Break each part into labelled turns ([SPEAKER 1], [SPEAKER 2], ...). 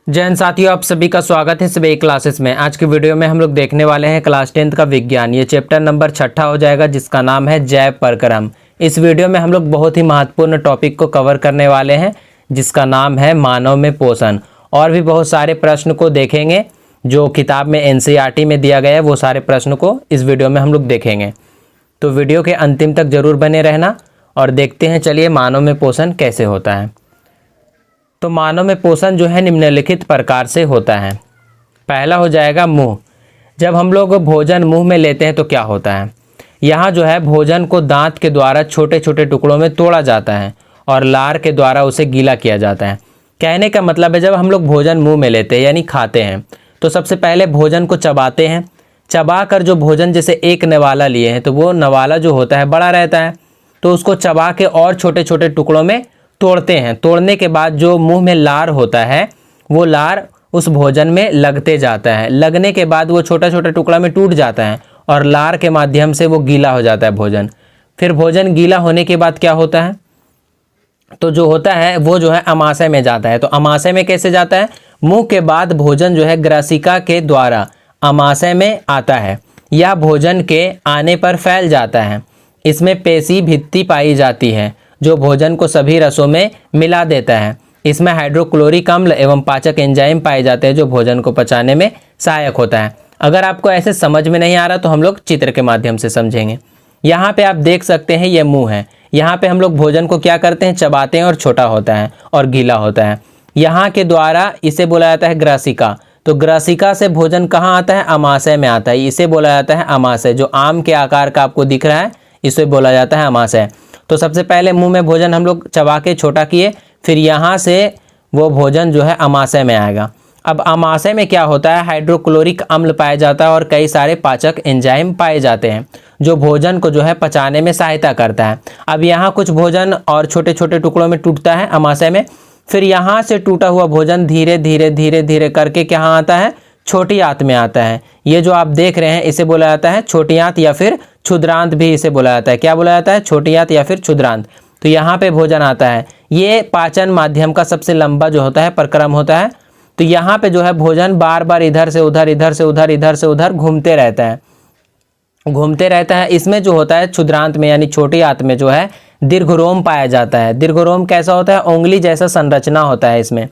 [SPEAKER 1] जय हिंद साथियों, आप सभी का स्वागत है सभी क्लासेस में। आज की वीडियो में हम लोग देखने वाले हैं क्लास 10th का विज्ञान। ये चैप्टर नंबर 6 हो जाएगा जिसका नाम है जैव परक्रम। इस वीडियो में हम लोग बहुत ही महत्वपूर्ण टॉपिक को कवर करने वाले हैं जिसका नाम है मानव में पोषण। और भी बहुत सारे प्रश्न को देखेंगे जो किताब में NCERT में दिया गया है, वो सारे प्रश्न को इस वीडियो में हम लोग देखेंगे। तो वीडियो के अंतिम तक जरूर बने रहना और देखते हैं चलिए मानव में पोषण कैसे होता है। तो मानव में पोषण जो है निम्नलिखित प्रकार से होता है। पहला हो जाएगा मुंह। जब हम लोग भोजन मुंह में लेते हैं तो क्या होता है, यहाँ जो है भोजन को दांत के द्वारा छोटे छोटे टुकड़ों में तोड़ा जाता है और लार के द्वारा उसे गीला किया जाता है। कहने का मतलब है जब हम लोग भोजन मुंह में लेते हैं यानी खाते हैं तो सबसे पहले भोजन को चबाते हैं। चबा कर जो भोजन जैसे एक नवाला लिए हैं तो वो नवाला जो होता है बड़ा रहता है, तो उसको चबा के और छोटे छोटे टुकड़ों में तोड़ते हैं। तोड़ने के बाद जो मुंह में लार होता है वो लार उस भोजन में लगते जाता है। लगने के बाद वो छोटा छोटा टुकड़ा में टूट जाता है और लार के माध्यम से वो गीला हो जाता है भोजन। फिर भोजन गीला होने के बाद क्या होता है, तो जो होता है वो जो है अमाशय में जाता है। तो अमाशय में कैसे जाता है, मुंह के बाद भोजन जो है ग्रासिका के द्वारा अमाशय में आता है या भोजन के आने पर फैल जाता है। इसमें पेशी भित्ति पाई जाती है जो भोजन को सभी रसों में मिला देता है। इसमें हाइड्रोक्लोरिक अम्ल एवं पाचक एंजाइम पाए जाते हैं जो भोजन को पचाने में सहायक होता है। अगर आपको ऐसे समझ में नहीं आ रहा तो हम लोग चित्र के माध्यम से समझेंगे। यहाँ पे आप देख सकते हैं ये मुंह है। यहाँ पे हम लोग भोजन को क्या करते हैं, चबाते हैं और छोटा होता है और गीला होता है। यहाँ के द्वारा इसे बोला जाता है ग्रासिका। तो ग्रासिका से भोजन कहाँ आता है, अमाशय में आता है। इसे बोला जाता है अमाशय। जो आम के आकार का आपको दिख रहा है इसे बोला जाता है अमाशय। तो सबसे पहले मुंह में भोजन हम लोग चबा के छोटा किए, फिर यहाँ से वो भोजन जो है अमाशय में आएगा। अब अमाशय में क्या होता है, हाइड्रोक्लोरिक अम्ल पाया जाता है और कई सारे पाचक एंजाइम पाए जाते हैं जो भोजन को जो है पचाने में सहायता करता है। अब यहाँ कुछ भोजन और छोटे छोटे टुकड़ों में टूटता है अमाशय में। फिर यहाँ से टूटा हुआ भोजन धीरे धीरे धीरे धीरे करके कहाँ आता है, छोटी आंत में आता है। ये जो आप देख रहे हैं इसे बोला जाता है छोटी आंत या फिर क्षुद्रांत भी इसे बोला जाता है। क्या बोला जाता है, छोटी आंत या फिर क्षुद्रांत। तो यहाँ पे भोजन आता है। ये पाचन माध्यम का सबसे लंबा जो होता है प्रक्रम होता है। तो यहाँ पे जो है भोजन बार बार इधर से उधर इधर से उधर इधर से उधर घूमते रहता है। इसमें जो होता है क्षुद्रांत में यानी छोटी आंत में जो है दीर्घरोम पाया जाता है। दीर्घरोम कैसा होता है, उंगली जैसा संरचना होता है इसमें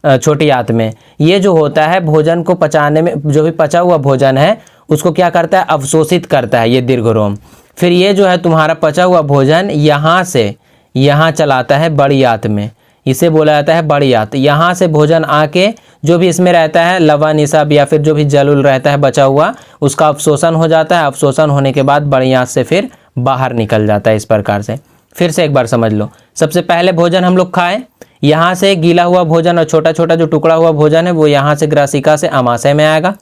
[SPEAKER 1] छोटी आंत में। ये जो होता है भोजन को पचाने में, जो भी पचा हुआ भोजन है उसको क्या करता है, अवशोषित करता है ये दीर्घरोम। फिर ये जो है तुम्हारा पचा हुआ भोजन यहाँ से यहाँ चलाता है बड़ी आंत में, इसे बोला जाता है बड़ी आंत। यहाँ से भोजन आके जो भी इसमें रहता है लवण सब या फिर जो भी जल उल रहता है बचा हुआ उसका अवशोषण हो जाता है। अवशोषण होने के बाद बड़ी आंत से फिर बाहर निकल जाता है। इस प्रकार से फिर से एक बार समझ लो। सबसे पहले भोजन हम लोग खाएं, यहाँ से गीला हुआ भोजन और छोटा छोटा जो टुकड़ा हुआ भोजन है वो यहाँ से ग्रासिका से अमाशय में आएगा।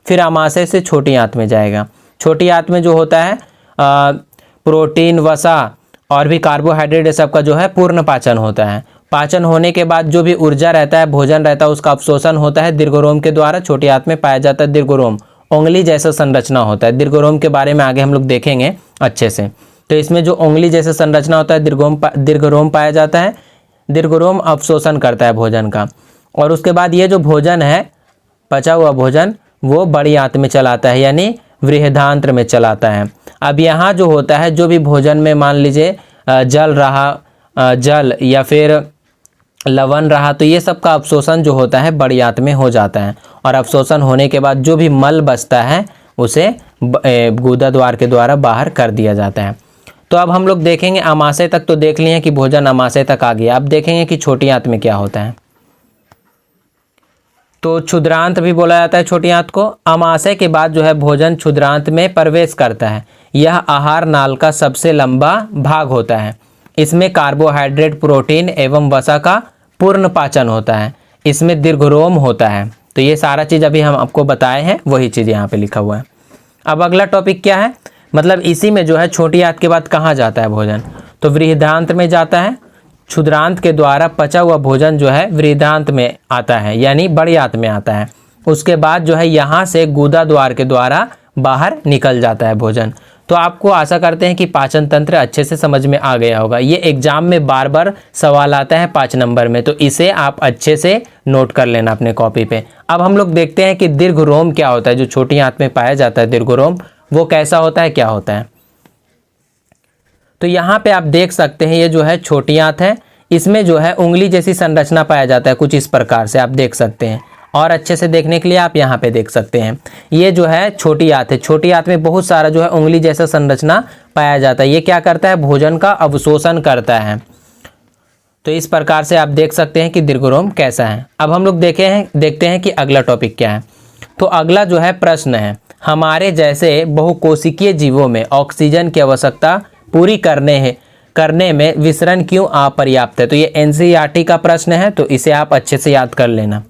[SPEAKER 1] फिर अमाशय से छोटी आंत में जाएगा। छोटी आंत में जो होता है प्रोटीन, वसा और भी कार्बोहाइड्रेट सब का जो है पूर्ण पाचन होता है। पाचन होने के बाद जो भी ऊर्जा रहता है, भोजन रहता है, उसका अवशोषण होता है दीर्घरोम के द्वारा। छोटी आंत में पाया जाता है दीर्घरोम, उंगली जैसा संरचना होता है। दीर्घरोम के बारे में आगे हम लोग देखेंगे अच्छे से। तो इसमें जो उंगली जैसा संरचना होता है दीर्घरोम पाया जाता है। दीर्घरोम अवशोषण करता है भोजन का। और उसके बाद ये जो भोजन है पचा हुआ भोजन वो बड़ी आंत में चलाता है यानी बृहदांत्र में चलाता है। अब यहाँ जो होता है जो भी भोजन में मान लीजिए जल या फिर लवण रहा तो ये सब का अवशोषण जो होता है बड़ी आंत में हो जाता है। और अवशोषण होने के बाद जो भी मल बचता है उसे गुदा द्वार के द्वारा बाहर कर दिया जाता है। तो अब हम लोग देखेंगे अमाशय तक तो देख लिए कि भोजन अमाशय तक आ गया। अब देखेंगे कि छोटी आंत में क्या होता है। तो क्षुद्रांत भी बोला जाता है छोटी आंत को। अमाशय के बाद जो है भोजन क्षुद्रांत में प्रवेश करता है। यह आहार नाल का सबसे लंबा भाग होता है। इसमें कार्बोहाइड्रेट, प्रोटीन एवं वसा का पूर्ण पाचन होता है। इसमें दीर्घरोम होता है। तो ये सारा चीज़ अभी हम आपको बताए हैं, वही चीज़ यहाँ पे लिखा हुआ है। अब अगला टॉपिक क्या है, मतलब इसी में जो है छोटी आंत के बाद कहाँ जाता है भोजन, तो वृहदांत्र में जाता है। क्षुद्रांत के द्वारा पचा हुआ भोजन जो है वृहदांत्र में आता है यानी बड़ी आंत में आता है। उसके बाद जो है यहाँ से गुदा द्वार के द्वारा बाहर निकल जाता है भोजन। तो आपको आशा करते हैं कि पाचन तंत्र अच्छे से समझ में आ गया होगा। ये एग्जाम में बार बार सवाल आता है 5 नंबर में, तो इसे आप अच्छे से नोट कर लेना अपने कॉपी पे। अब हम लोग देखते हैं कि दीर्घरोम क्या होता है। जो छोटी आंत में पाया जाता है दीर्घरोम, वो कैसा होता है, क्या होता है। तो यहाँ पे आप देख सकते हैं, ये जो है छोटी आंत है, इसमें जो है उंगली जैसी संरचना पाया जाता है, कुछ इस प्रकार से आप देख सकते हैं। और अच्छे से देखने के लिए आप यहाँ पे देख सकते हैं, ये जो है छोटी आंत है। छोटी आंत में बहुत सारा जो है उंगली जैसा संरचना पाया जाता है। ये क्या करता है, भोजन का अवशोषण करता है। तो इस प्रकार से आप देख सकते हैं कि दीर्घरोम कैसा है। अब हम लोग देखते हैं कि अगला टॉपिक क्या है। तो अगला जो है प्रश्न है, हमारे जैसे बहुकोशिकीय जीवों में ऑक्सीजन की आवश्यकता पूरी करने में विसरण क्यों अपर्याप्त है। तो ये NCERT का प्रश्न है, तो इसे आप अच्छे से याद कर लेना।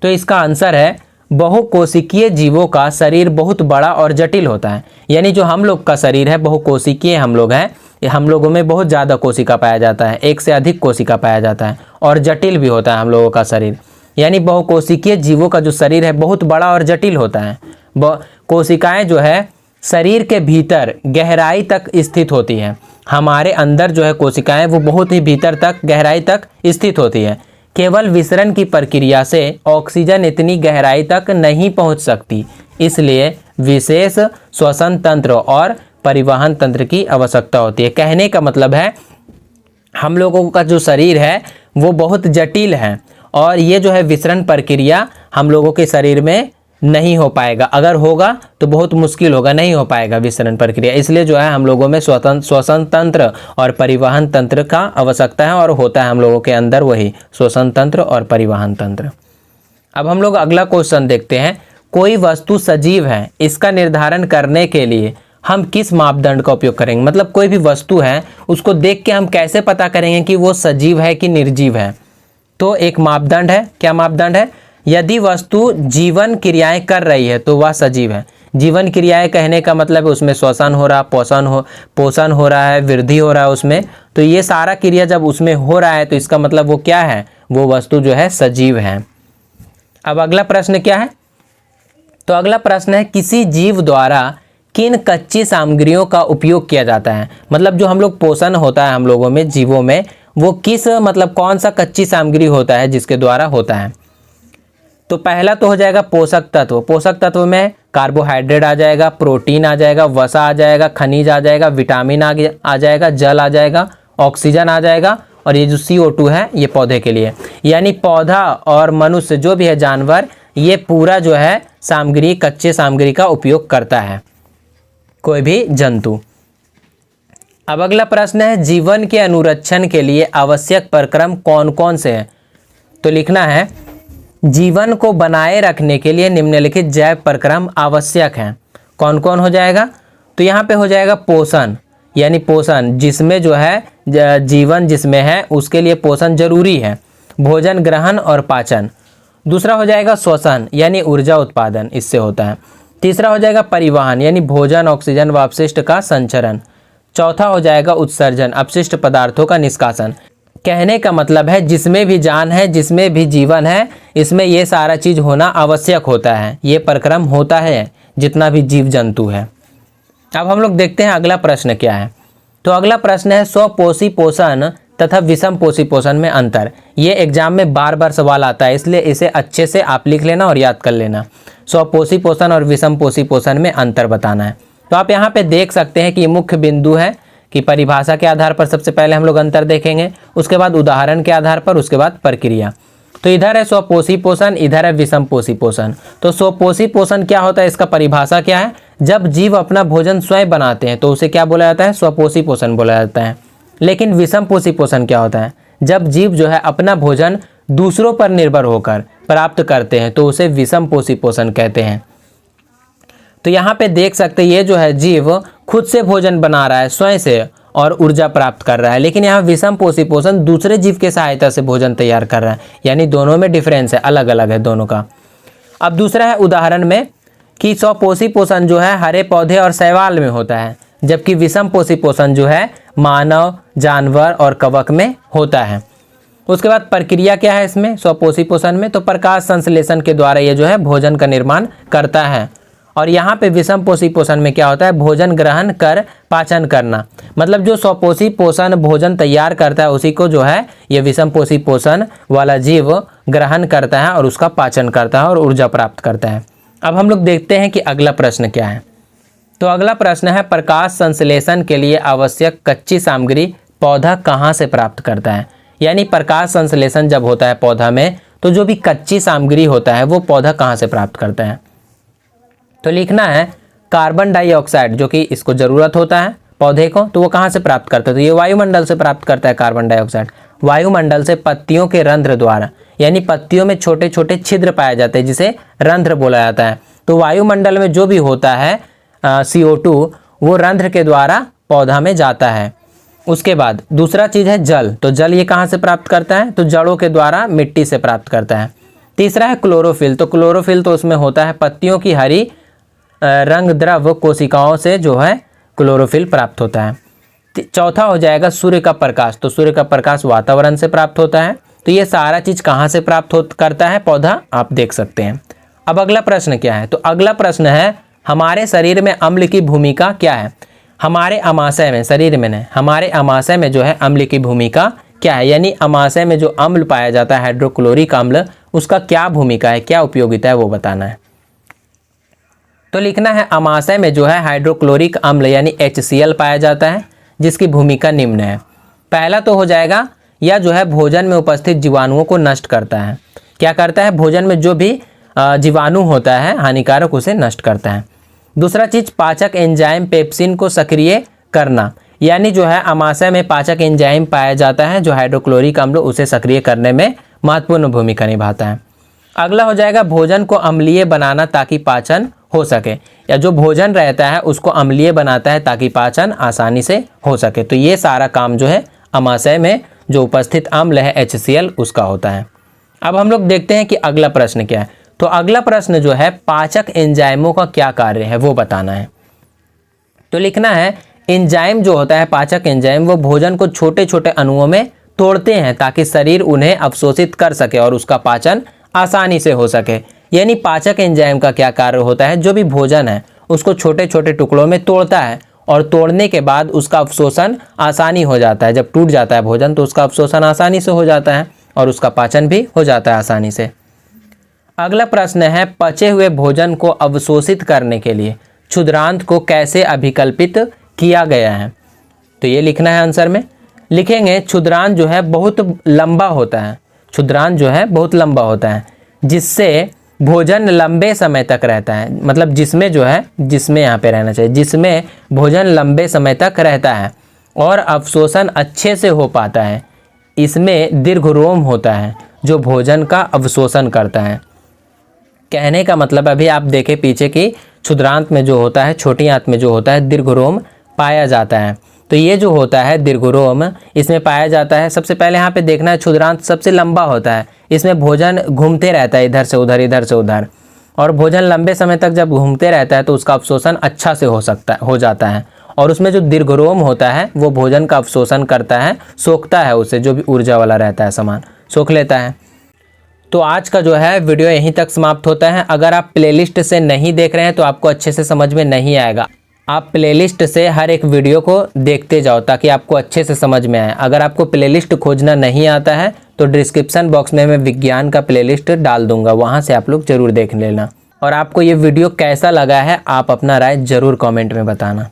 [SPEAKER 1] तो इसका आंसर है, बहुकोशिकीय जीवों का शरीर बहुत बड़ा और जटिल होता है। यानी जो हम लोग का शरीर है, बहुकोशिकीय हम लोग हैं, हम लोगों में बहुत ज़्यादा कोशिका पाया जाता है, एक से अधिक कोशिका पाया जाता है, और जटिल भी होता है हम लोगों का शरीर। यानी बहुकोशिकीय जीवों का जो शरीर है बहुत बड़ा और जटिल होता है। कोशिकाएं जो है शरीर के भीतर गहराई तक स्थित होती हैं। हमारे अंदर जो है कोशिकाएं वो बहुत ही भीतर तक, गहराई तक स्थित होती है। केवल विसरण की प्रक्रिया से ऑक्सीजन इतनी गहराई तक नहीं पहुंच सकती, इसलिए विशेष श्वसन तंत्र और परिवहन तंत्र की आवश्यकता होती है। कहने का मतलब है, हम लोगों का जो शरीर है वो बहुत जटिल है, और ये जो है विसरण प्रक्रिया हम लोगों के शरीर में नहीं हो पाएगा। अगर होगा तो बहुत मुश्किल होगा, नहीं हो पाएगा विसरण प्रक्रिया। इसलिए जो है हम लोगों में श्वसन तंत्र और परिवहन तंत्र का आवश्यकता है, और होता है हम लोगों के अंदर वही श्वसन तंत्र और परिवहन तंत्र। अब हम लोग अगला क्वेश्चन देखते हैं, कोई वस्तु सजीव है, इसका निर्धारण करने के लिए हम किस मापदंड का उपयोग करेंगे। मतलब कोई भी वस्तु है, उसको देख के हम कैसे पता करेंगे कि वो सजीव है कि निर्जीव है। तो एक मापदंड है, क्या मापदंड है, यदि वस्तु जीवन क्रियाएं कर रही है तो वह सजीव है। जीवन क्रियाएं कहने का मतलब है उसमें श्वसन हो रहा, पोषण हो रहा है, वृद्धि हो रहा है उसमें। तो ये सारा क्रिया जब उसमें हो रहा है तो इसका मतलब वो क्या है, वो वस्तु जो है सजीव है। अब अगला प्रश्न क्या है, तो अगला प्रश्न है, किसी जीव द्वारा किन कच्ची सामग्रियों का उपयोग किया जाता है। मतलब जो हम लोग पोषण होता है हम लोगों में, जीवों में, वो किस मतलब कौन सा कच्ची सामग्री होता है जिसके द्वारा होता है। तो पहला तो हो जाएगा पोषक तत्व। पोषक तत्व में कार्बोहाइड्रेट आ जाएगा, प्रोटीन आ जाएगा, वसा आ जाएगा, खनिज आ जाएगा, विटामिन आ जाएगा, जल आ जाएगा, ऑक्सीजन आ जाएगा, और ये जो CO2 है ये पौधे के लिए। यानी पौधा और मनुष्य जो भी है, जानवर, ये पूरा जो है सामग्री, कच्चे सामग्री का उपयोग करता है, कोई भी जंतु। अब अगला प्रश्न है, जीवन के अनुरक्षण के लिए आवश्यक प्रक्रम कौन कौन से हैं। तो लिखना है, जीवन को बनाए रखने के लिए निम्नलिखित जैव प्रक्रम आवश्यक हैं। कौन कौन हो जाएगा, तो यहाँ पे हो जाएगा पोषण, यानी पोषण जिसमें जो है जीवन जिसमें है उसके लिए पोषण जरूरी है। भोजन ग्रहण और पाचन। दूसरा हो जाएगा श्वसन, यानी ऊर्जा उत्पादन इससे होता है। तीसरा हो जाएगा परिवहन, यानी भोजन, ऑक्सीजन व अपशिष्ट का संचरण। चौथा हो जाएगा उत्सर्जन, अपशिष्ट पदार्थों का निष्कासन। कहने का मतलब है जिसमें भी जान है, जिसमें भी जीवन है, इसमें ये सारा चीज़ होना आवश्यक होता है, ये प्रक्रम होता है जितना भी जीव जंतु है। अब हम लोग देखते हैं अगला प्रश्न क्या है। तो अगला प्रश्न है, स्वपोषी पोषण तथा विषम पोषी पोषण में अंतर। ये एग्जाम में बार बार सवाल आता है, इसलिए इसे अच्छे से आप लिख लेना और याद कर लेना। स्वपोषी पोषण और विषम पोषी पोषण में अंतर बताना है। तो आप यहाँ पे देख सकते हैं कि ये मुख्य बिंदु है कि परिभाषा के आधार पर सबसे पहले हम लोग अंतर देखेंगे, उसके बाद उदाहरण के आधार पर, उसके बाद प्रक्रिया। तो इधर है स्वपोषी पोषण, इधर है विषम पोषी पोषण। तो स्वपोषी पोषण क्या होता है, इसका परिभाषा क्या है, जब जीव अपना भोजन स्वयं बनाते हैं तो उसे क्या बोला जाता है, स्वपोषी पोषण बोला जाता है। लेकिन विषम पोषी पोषण क्या होता है, जब जीव जो है अपना भोजन दूसरों पर निर्भर होकर प्राप्त करते हैं तो उसे विषम पोषी पोषण कहते हैं। तो यहाँ पे देख सकते हैं, ये जो है जीव खुद से भोजन बना रहा है स्वयं से और ऊर्जा प्राप्त कर रहा है, लेकिन यहाँ विषम पोषी पोषण दूसरे जीव के सहायता से भोजन तैयार कर रहा है। यानी दोनों में डिफरेंस है, अलग अलग है दोनों का। अब दूसरा है उदाहरण में कि स्वपोषी पोषण जो है हरे पौधे और शैवाल में होता है, जबकि विषम पोषी पोषण जो है मानव, जानवर और कवक में होता है। उसके बाद प्रक्रिया क्या है इसमें, स्वपोषी पोषण में, तो प्रकाश संश्लेषण के द्वारा ये जो है भोजन का निर्माण करता है। और यहाँ पे विषम पोषी पोषण में क्या होता है, भोजन ग्रहण कर पाचन करना। मतलब जो स्वपोषी पोषण भोजन तैयार करता है उसी को जो है ये विषम पोषी पोषण वाला जीव ग्रहण करता है और उसका पाचन करता है और ऊर्जा प्राप्त करता है। अब हम लोग देखते हैं कि अगला प्रश्न क्या है। तो अगला प्रश्न है, प्रकाश संश्लेषण के लिए आवश्यक कच्ची सामग्री पौधा कहाँ से प्राप्त करता है। यानी प्रकाश संश्लेषण जब होता है पौधा में तो जो भी कच्ची सामग्री होता है वो पौधा कहाँ से प्राप्त करता है। तो लिखना है कार्बन डाइऑक्साइड, जो कि इसको ज़रूरत होता है पौधे को, तो वो कहाँ से प्राप्त करता है, तो ये वायुमंडल से प्राप्त करता है कार्बन डाइऑक्साइड। वायुमंडल से पत्तियों के रंध्र द्वारा, यानी पत्तियों में छोटे छोटे छिद्र पाए जाते हैं जिसे रंध्र बोला जाता है। तो वायुमंडल में जो भी होता है CO2 वो रंध्र के द्वारा पौधा में जाता है। उसके बाद दूसरा चीज़ है जल। तो जल ये कहाँ से प्राप्त करता है, तो जड़ों के द्वारा मिट्टी से प्राप्त करता है। तीसरा है क्लोरोफिल। तो क्लोरोफिल तो उसमें होता है पत्तियों की हरी रंग द्रव कोशिकाओं से जो है क्लोरोफिल प्राप्त होता है। चौथा हो जाएगा सूर्य का प्रकाश। तो सूर्य का प्रकाश वातावरण से प्राप्त होता है। तो ये सारा चीज़ कहाँ से प्राप्त करता है पौधा, आप देख सकते हैं। अब अगला प्रश्न क्या है, तो अगला प्रश्न है हमारे शरीर में अम्ल की भूमिका क्या है। हमारे अमाशय में, शरीर में नहीं, हमारे अमाशय में जो है अम्ल की भूमिका क्या है। यानी अमाशय में जो अम्ल पाया जाता है हाइड्रोक्लोरिक अम्ल, उसका क्या भूमिका है, क्या उपयोगिता है वो बताना है। तो लिखना है अमाशय में जो है हाइड्रोक्लोरिक अम्ल यानी HCl पाया जाता है, जिसकी भूमिका निम्न है। पहला तो हो जाएगा यह जो है भोजन में उपस्थित जीवाणुओं को नष्ट करता है। क्या करता है, भोजन में जो भी जीवाणु होता है हानिकारक उसे नष्ट करता है। दूसरा चीज पाचक एंजाइम पेप्सिन को सक्रिय करना, यानी जो है अमाशय में पाचक एंजाइम पाया जाता है जो हाइड्रोक्लोरिक अम्ल उसे सक्रिय करने में महत्वपूर्ण भूमिका निभाता है। अगला हो जाएगा भोजन को अम्लीय बनाना ताकि पाचन हो सके, या जो भोजन रहता है उसको अम्लीय बनाता है ताकि पाचन आसानी से हो सके। तो ये सारा काम जो है अमाशय में जो उपस्थित अम्ल है HCl उसका होता है। अब हम लोग देखते हैं कि अगला प्रश्न क्या है। तो अगला प्रश्न जो है पाचक एंजाइमों का क्या कार्य है वो बताना है। तो लिखना है एंजाइम जो होता है पाचक एंजाइम वो भोजन को छोटे छोटे अणुओं में तोड़ते हैं ताकि शरीर उन्हें अवशोषित कर सके और उसका पाचन आसानी से हो सके। यानी पाचक एंजाइम का क्या कार्य होता है, जो भी भोजन है उसको छोटे छोटे टुकड़ों में तोड़ता है और तोड़ने के बाद उसका अवशोषण आसानी हो जाता है। जब टूट जाता है भोजन तो उसका अवशोषण आसानी से हो जाता है और उसका पाचन भी हो जाता है आसानी से। अगला प्रश्न है पचे हुए भोजन को अवशोषित करने के लिए क्षुद्रांत को कैसे अभिकल्पित किया गया है। तो ये लिखना है आंसर में। लिखेंगे क्षुद्रांत जो है बहुत लंबा होता है, क्षुद्रांत जो है बहुत लंबा होता है जिससे भोजन लंबे समय तक रहता है। मतलब जिसमें जो है, जिसमें यहाँ पे रहना चाहिए, जिसमें भोजन लंबे समय तक रहता है और अवशोषण अच्छे से हो पाता है। इसमें दीर्घरोम होता है जो भोजन का अवशोषण करता है। कहने का मतलब अभी आप देखें पीछे की क्षुद्रांत में जो होता है, छोटी आंत में जो होता है दीर्घरोम पाया जाता है। तो ये जो होता है दीर्घरोम इसमें पाया जाता है। सबसे पहले यहाँ पे देखना है क्षुद्रांत सबसे लंबा होता है, इसमें भोजन घूमते रहता है इधर से उधर इधर से उधर, और भोजन लंबे समय तक जब घूमते रहता है तो उसका अवशोषण अच्छा से हो जाता है। और उसमें जो दीर्घरोम होता है वो भोजन का अवशोषण करता है, सोखता है उसे, जो भी ऊर्जा वाला रहता है सामान सोख लेता है। तो आज का जो है वीडियो यहीं तक समाप्त होता है। अगर आप प्लेलिस्ट से नहीं देख रहे हैं तो आपको अच्छे से समझ में नहीं आएगा। आप प्लेलिस्ट से हर एक वीडियो को देखते जाओ ताकि आपको अच्छे से समझ में आए। अगर आपको प्लेलिस्ट खोजना नहीं आता है तो डिस्क्रिप्शन बॉक्स में मैं विज्ञान का प्लेलिस्ट डाल दूंगा, वहाँ से आप लोग ज़रूर देख लेना। और आपको ये वीडियो कैसा लगा है आप अपना राय ज़रूर कमेंट में बताना।